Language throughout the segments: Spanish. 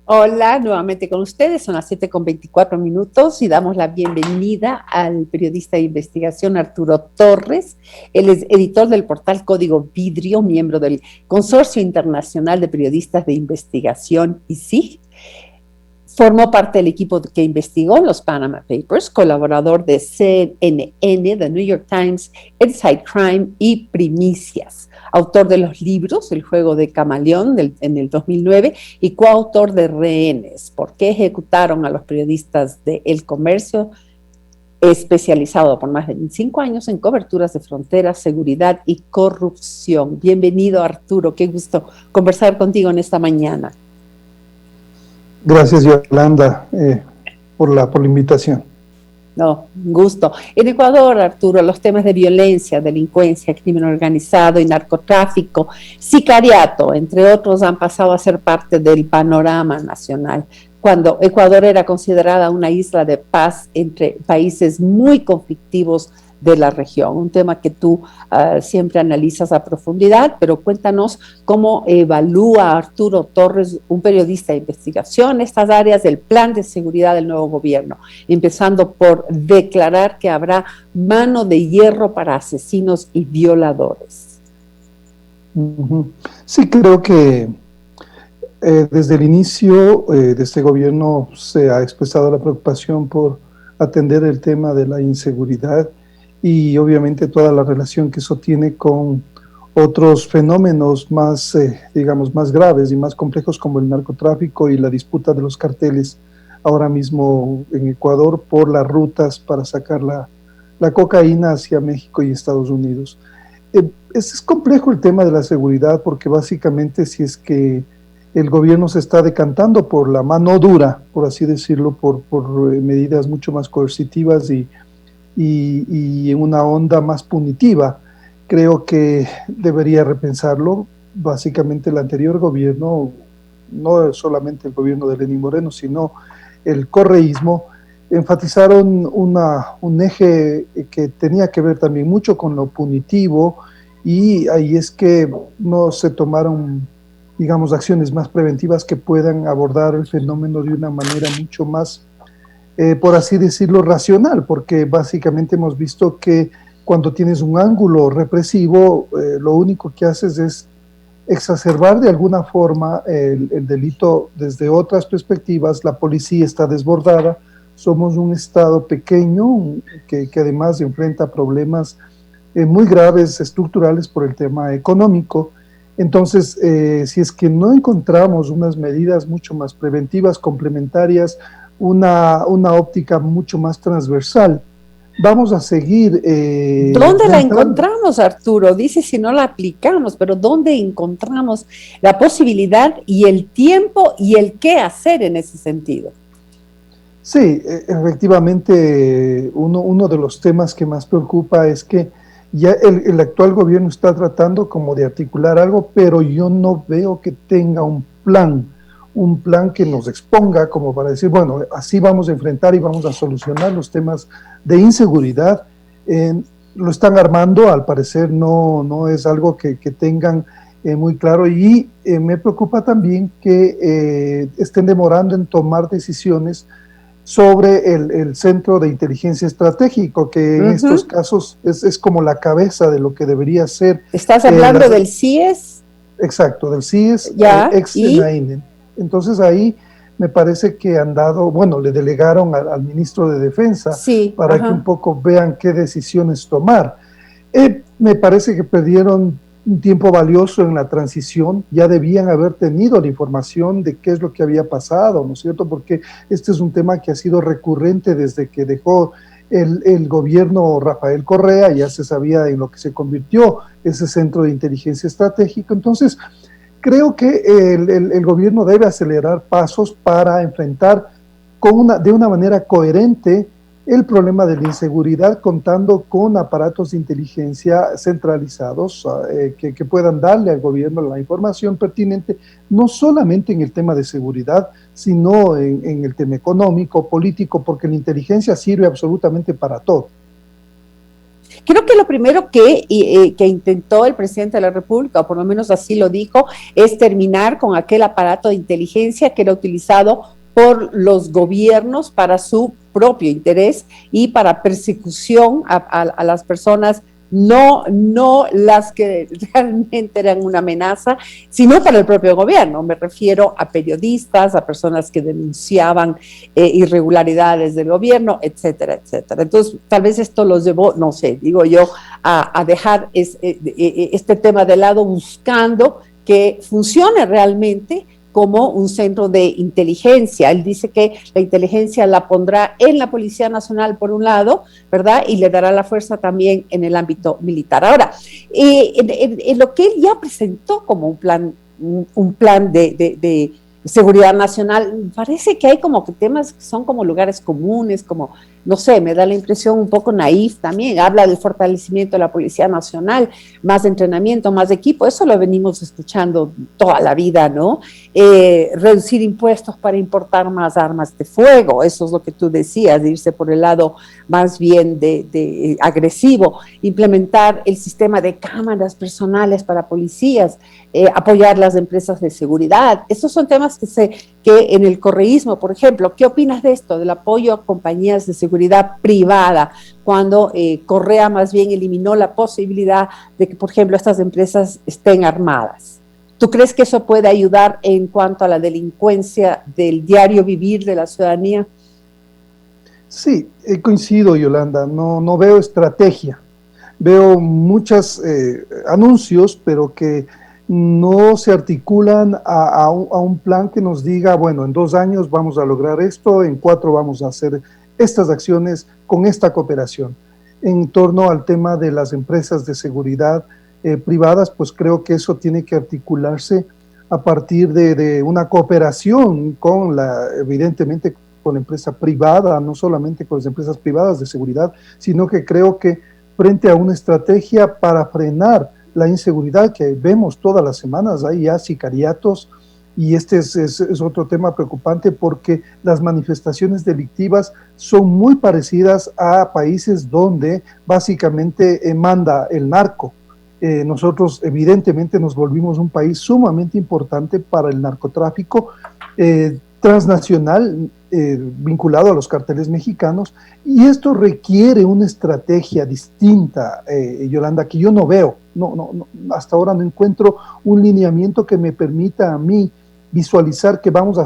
Hola, nuevamente con ustedes, son las 7:24 y damos la bienvenida al periodista de investigación Arturo Torres. Él es editor del portal Código Vidrio, miembro del Consorcio Internacional de Periodistas de Investigación ICIG. Formó parte del equipo que investigó los Panama Papers, colaborador de CNN, The New York Times, Inside Crime y Primicias. Autor de los libros El juego de camaleón en el 2009 y coautor de Rehenes, ¿por qué ejecutaron a los periodistas de El Comercio? Especializado por más de 25 años en coberturas de fronteras, seguridad y corrupción. Bienvenido, Arturo, qué gusto conversar contigo en esta mañana. Gracias, Yolanda, por la invitación. No, un gusto. En Ecuador, Arturo, los temas de violencia, delincuencia, crimen organizado y narcotráfico, sicariato, entre otros, han pasado a ser parte del panorama nacional, cuando Ecuador era considerada una isla de paz entre países muy conflictivos de la región, un tema que tú siempre analizas a profundidad, pero cuéntanos cómo evalúa Arturo Torres, un periodista de investigación, estas áreas del plan de seguridad del nuevo gobierno, empezando por declarar que habrá mano de hierro para asesinos y violadores. Sí, creo que desde el inicio de este gobierno se ha expresado la preocupación por atender el tema de la inseguridad y obviamente toda la relación que eso tiene con otros fenómenos más, digamos, más graves y más complejos como el narcotráfico y la disputa de los carteles ahora mismo en Ecuador por las rutas para sacar la cocaína hacia México y Estados Unidos. Es complejo el tema de la seguridad porque básicamente si es que el gobierno se está decantando por la mano dura, por así decirlo, por medidas mucho más coercitivas y en una onda más punitiva. Creo que debería repensarlo. Básicamente el anterior gobierno, no solamente el gobierno de Lenín Moreno, sino el correísmo, enfatizaron un eje que tenía que ver también mucho con lo punitivo, y ahí es que no se tomaron, digamos, acciones más preventivas que puedan abordar el fenómeno de una manera mucho más por así decirlo, racional, porque básicamente hemos visto que cuando tienes un ángulo represivo, lo único que haces es exacerbar de alguna forma el delito desde otras perspectivas. La policía está desbordada, somos un estado pequeño que además enfrenta problemas muy graves estructurales por el tema económico. Entonces, si es que no encontramos unas medidas mucho más preventivas, complementarias, una óptica mucho más transversal, vamos a seguir. ¿Dónde la encontramos, Arturo? Dice si no la aplicamos, pero ¿dónde encontramos la posibilidad y el tiempo y el qué hacer en ese sentido? Sí, efectivamente, uno de los temas que más preocupa es que ya el actual gobierno está tratando como de articular algo, pero yo no veo que tenga un plan que nos exponga como para decir, bueno, así vamos a enfrentar y vamos a solucionar los temas de inseguridad. Lo están armando, al parecer no es algo que tengan muy claro, y me preocupa también que estén demorando en tomar decisiones sobre el Centro de Inteligencia Estratégico, que en estos casos es como la cabeza de lo que debería ser. ¿Estás hablando del CIES? Exacto, del CIES, ex-SENAINE. Entonces ahí me parece que han dado, bueno, le delegaron al ministro de Defensa para que un poco vean qué decisiones tomar. Me parece que perdieron un tiempo valioso en la transición, ya debían haber tenido la información de qué es lo que había pasado, ¿no es cierto? Porque este es un tema que ha sido recurrente desde que dejó el gobierno Rafael Correa, ya se sabía en lo que se convirtió ese Centro de Inteligencia Estratégica. Entonces, creo que el gobierno debe acelerar pasos para enfrentar de una manera coherente el problema de la inseguridad, contando con aparatos de inteligencia centralizados que puedan darle al gobierno la información pertinente, no solamente en el tema de seguridad, sino en el tema económico, político, porque la inteligencia sirve absolutamente para todo. Creo que lo primero que intentó el presidente de la República, o por lo menos así lo dijo, es terminar con aquel aparato de inteligencia que era utilizado por los gobiernos para su propio interés y para persecución a las personas, no las que realmente eran una amenaza, sino para el propio gobierno. Me refiero a periodistas, a personas que denunciaban irregularidades del gobierno, etcétera, etcétera. Entonces, tal vez esto los llevó, no sé, digo yo, a dejar este tema de lado, buscando que funcione realmente como un centro de inteligencia. Él dice que la inteligencia la pondrá en la Policía Nacional por un lado, ¿verdad? Y le dará la fuerza también en el ámbito militar. Ahora, en lo que él ya presentó como un plan de seguridad nacional, parece que hay como que temas que son como lugares comunes, como, no sé, me da la impresión un poco naif también. Habla del fortalecimiento de la Policía Nacional, más entrenamiento, más equipo, eso lo venimos escuchando toda la vida, ¿no? Reducir impuestos para importar más armas de fuego, eso es lo que tú decías, de irse por el lado más bien de agresivo, implementar el sistema de cámaras personales para policías, apoyar las empresas de seguridad. Estos son temas que en el correísmo, por ejemplo, ¿qué opinas de esto, del apoyo a compañías de seguridad privada, cuando Correa más bien eliminó la posibilidad de que, por ejemplo, estas empresas estén armadas? ¿Tú crees que eso puede ayudar en cuanto a la delincuencia del diario vivir de la ciudadanía? Sí, coincido, Yolanda, no veo estrategia, veo muchos anuncios, pero que no se articulan a un plan que nos diga, bueno, en 2 años vamos a lograr esto, en 4 vamos a hacer estas acciones con esta cooperación. En torno al tema de las empresas de seguridad privadas, pues creo que eso tiene que articularse a partir de una cooperación con evidentemente, con la empresa privada, no solamente con las empresas privadas de seguridad, sino que creo que frente a una estrategia para frenar la inseguridad que vemos todas las semanas, hay ya sicariatos, y este es otro tema preocupante porque las manifestaciones delictivas son muy parecidas a países donde básicamente manda el narco. Nosotros evidentemente nos volvimos un país sumamente importante para el narcotráfico transnacional, vinculado a los carteles mexicanos, y esto requiere una estrategia distinta, Yolanda, que yo no veo, hasta ahora no encuentro un lineamiento que me permita a mí visualizar que vamos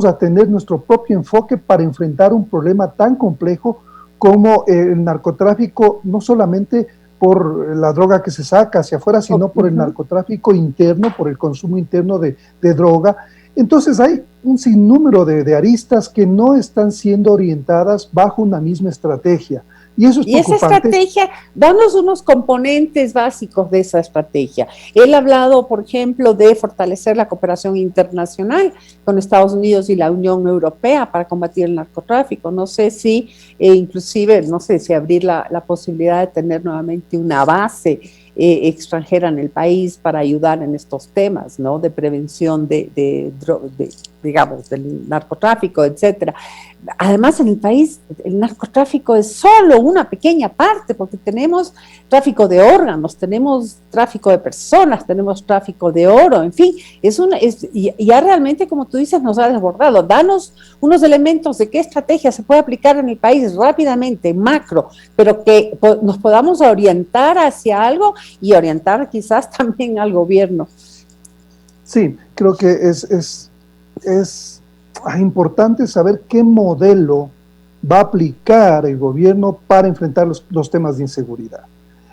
a tener nuestro propio enfoque para enfrentar un problema tan complejo como el narcotráfico, no solamente por la droga que se saca hacia afuera, sino por el narcotráfico interno, por el consumo interno de droga. Entonces hay un sinnúmero de aristas que no están siendo orientadas bajo una misma estrategia. Y eso es preocupante. Esa estrategia, danos unos componentes básicos de esa estrategia. Él ha hablado, por ejemplo, de fortalecer la cooperación internacional con Estados Unidos y la Unión Europea para combatir el narcotráfico. No sé si, inclusive, no sé si abrir la posibilidad de tener nuevamente una base extranjera en el país para ayudar en estos temas, ¿no? De prevención digamos, del narcotráfico, etcétera. Además, en el país el narcotráfico es solo una pequeña parte, porque tenemos tráfico de órganos, tenemos tráfico de personas, tenemos tráfico de oro, en fin, ya realmente, como tú dices, nos ha desbordado. Danos unos elementos de qué estrategia se puede aplicar en el país rápidamente, macro, pero que nos podamos orientar hacia algo y orientar quizás también al gobierno. Sí, creo que es importante saber qué modelo va a aplicar el gobierno para enfrentar los temas de inseguridad.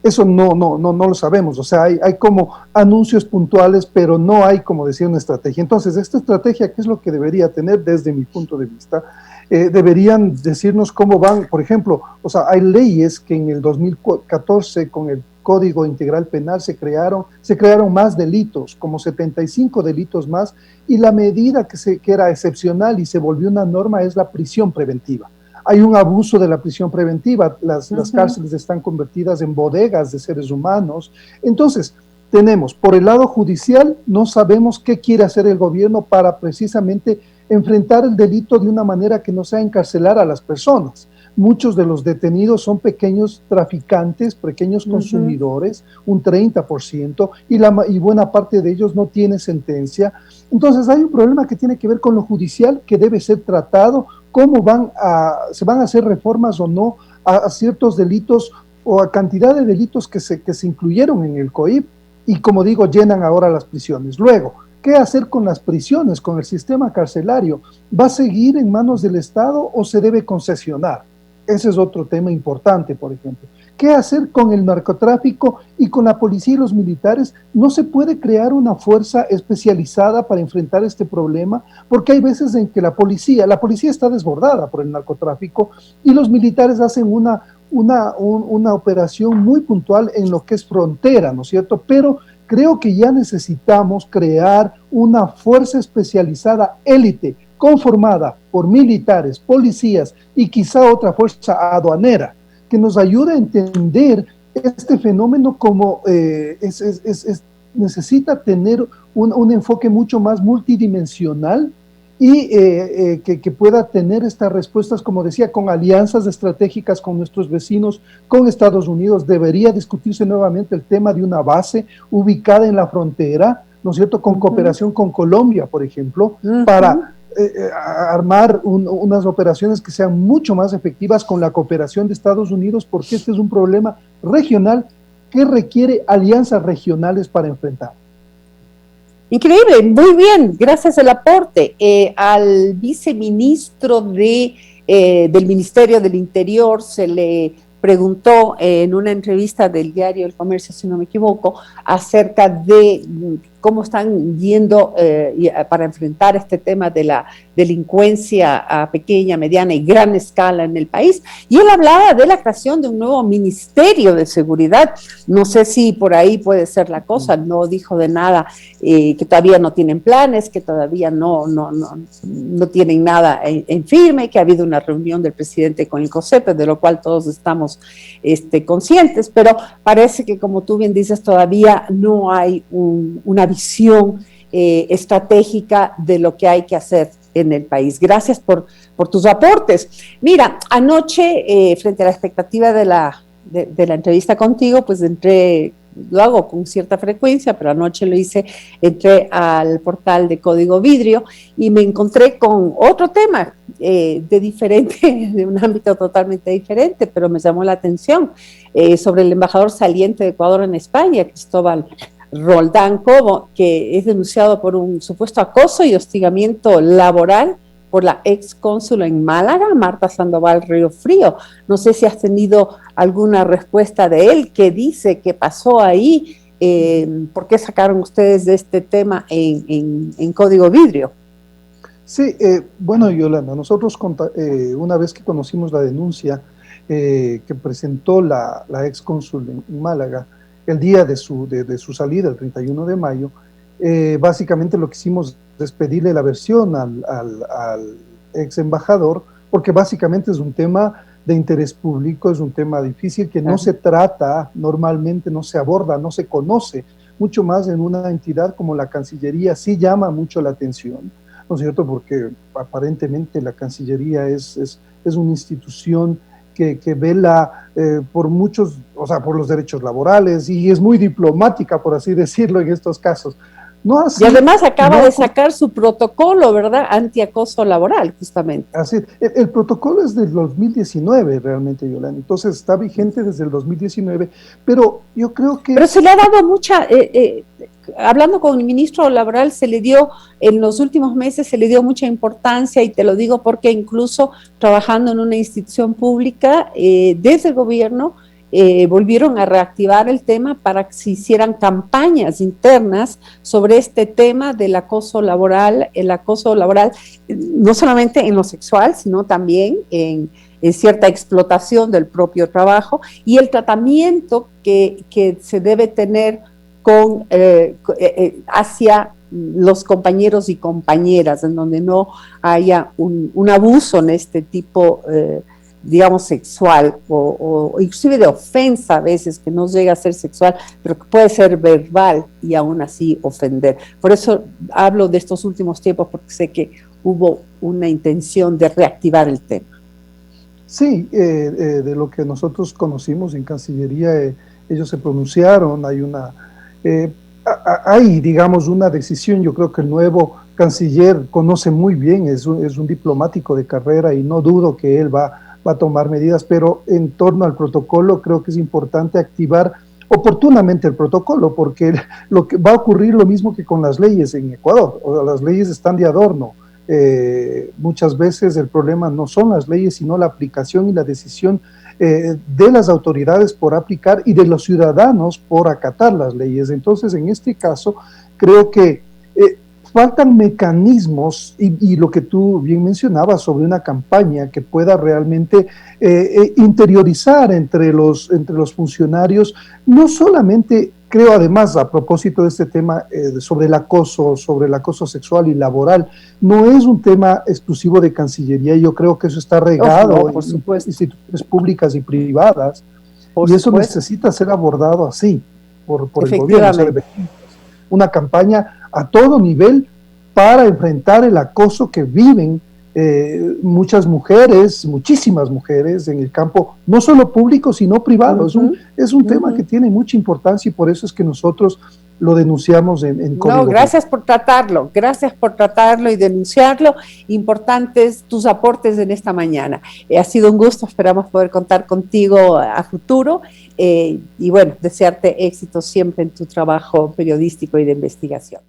Eso no lo sabemos, o sea, hay como anuncios puntuales, pero no hay, como decía, una estrategia. Entonces, esta estrategia, ¿qué es lo que debería tener desde mi punto de vista? Deberían decirnos cómo van, por ejemplo, o sea, hay leyes que en el 2014 con el Código Integral Penal se crearon más delitos, como 75 delitos más, y la medida que era excepcional y se volvió una norma es la prisión preventiva. Hay un abuso de la prisión preventiva, las cárceles están convertidas en bodegas de seres humanos. Entonces, tenemos, por el lado judicial, no sabemos qué quiere hacer el gobierno para precisamente enfrentar el delito de una manera que no sea encarcelar a las personas. Muchos de los detenidos son pequeños traficantes, pequeños consumidores, un 30%, y buena parte de ellos no tiene sentencia. Entonces hay un problema que tiene que ver con lo judicial que debe ser tratado, cómo se van a hacer reformas o no a ciertos delitos o a cantidad de delitos que se incluyeron en el COIP y, como digo, llenan ahora las prisiones. Luego, ¿qué hacer con las prisiones, con el sistema carcelario? ¿Va a seguir en manos del Estado o se debe concesionar? Ese es otro tema importante, por ejemplo. ¿Qué hacer con el narcotráfico y con la policía y los militares? No se puede crear una fuerza especializada para enfrentar este problema, porque hay veces en que la policía está desbordada por el narcotráfico y los militares hacen una operación muy puntual en lo que es frontera, ¿no es cierto? Pero creo que ya necesitamos crear una fuerza especializada élite, conformada por militares, policías y quizá otra fuerza aduanera, que nos ayude a entender este fenómeno como necesita tener un enfoque mucho más multidimensional y que pueda tener estas respuestas, como decía, con alianzas estratégicas con nuestros vecinos, con Estados Unidos. Debería discutirse nuevamente el tema de una base ubicada en la frontera, ¿no es cierto?, con cooperación con Colombia, por ejemplo, para armar unas operaciones que sean mucho más efectivas con la cooperación de Estados Unidos, porque este es un problema regional que requiere alianzas regionales para enfrentar. Increíble, muy bien, gracias al aporte. Al viceministro del Ministerio del Interior se le preguntó en una entrevista del diario El Comercio, si no me equivoco, acerca de cómo están yendo para enfrentar este tema de la delincuencia a pequeña, mediana y gran escala en el país. Y él hablaba de la creación de un nuevo Ministerio de Seguridad. No sé si por ahí puede ser la cosa, no dijo de nada, que todavía no tienen planes, que todavía no tienen nada en firme, que ha habido una reunión del presidente con el COSEPE, de lo cual todos estamos conscientes, pero parece que, como tú bien dices, todavía no hay una visión estratégica de lo que hay que hacer en el país. Gracias por tus aportes. Mira, anoche, frente a la expectativa de la entrevista contigo, pues lo hago con cierta frecuencia, pero anoche lo hice, entré al portal de Código Vidrio y me encontré con otro tema de un ámbito totalmente diferente, pero me llamó la atención, sobre el embajador saliente de Ecuador en España, Cristóbal Roldán Cobo, que es denunciado por un supuesto acoso y hostigamiento laboral por la ex cónsula en Málaga, Marta Sandoval Río Frío. No sé si has tenido alguna respuesta de él. ¿Qué dice? ¿Qué pasó ahí? ¿Por qué sacaron ustedes de este tema en Código Vidrio? Sí, bueno, Yolanda, nosotros una vez que conocimos la denuncia que presentó la ex cónsul en Málaga, el día de su salida, el 31 de mayo, básicamente lo que hicimos es pedirle la versión al ex embajador, porque básicamente es un tema de interés público, es un tema difícil que no se trata, normalmente no se aborda, no se conoce, mucho más en una entidad como la Cancillería. Sí llama mucho la atención, ¿no es cierto?, porque aparentemente la Cancillería es una institución que vela por muchos, o sea, por los derechos laborales, y es muy diplomática, por así decirlo, en estos casos. No así, y además acaba de sacar su protocolo, ¿verdad?, antiacoso laboral, justamente. Así, el protocolo es del 2019, realmente, Yolanda, entonces está vigente desde el 2019, pero yo creo que... Pero se le ha dado mucha... hablando con el ministro laboral, en los últimos meses se le dio mucha importancia, y te lo digo porque incluso trabajando en una institución pública, desde el gobierno, volvieron a reactivar el tema para que se hicieran campañas internas sobre este tema del acoso laboral, el acoso laboral no solamente en lo sexual, sino también en cierta explotación del propio trabajo, y el tratamiento que se debe tener hacia los compañeros y compañeras, en donde no haya un abuso en este tipo, digamos, sexual, o inclusive de ofensa a veces, que no llega a ser sexual, pero que puede ser verbal y aún así ofender. Por eso hablo de estos últimos tiempos, porque sé que hubo una intención de reactivar el tema. Sí, de lo que nosotros conocimos en Cancillería, ellos se pronunciaron, hay, digamos, una decisión. Yo creo que el nuevo canciller conoce muy bien, es un diplomático de carrera y no dudo que él va a tomar medidas, pero en torno al protocolo creo que es importante activar oportunamente el protocolo, porque lo que va a ocurrir lo mismo que con las leyes en Ecuador. O sea, las leyes están de adorno. Muchas veces el problema no son las leyes, sino la aplicación y la decisión de las autoridades por aplicar y de los ciudadanos por acatar las leyes. Entonces, en este caso, creo que faltan mecanismos y lo que tú bien mencionabas sobre una campaña que pueda realmente interiorizar entre los funcionarios, no solamente, creo, además, a propósito de este tema sobre el acoso sexual y laboral, no es un tema exclusivo de Cancillería. Yo creo que eso está regado por supuesto, en instituciones públicas y privadas, por y eso supuesto, necesita ser abordado así por el gobierno. O sea, una campaña a todo nivel para enfrentar el acoso que viven muchas mujeres, muchísimas mujeres en el campo, no solo público, sino privado. Es un tema que tiene mucha importancia y por eso es que nosotros lo denunciamos en Código. No, gracias por tratarlo y denunciarlo. Importantes tus aportes en esta mañana. Ha sido un gusto, esperamos poder contar contigo a futuro y bueno, desearte éxito siempre en tu trabajo periodístico y de investigación.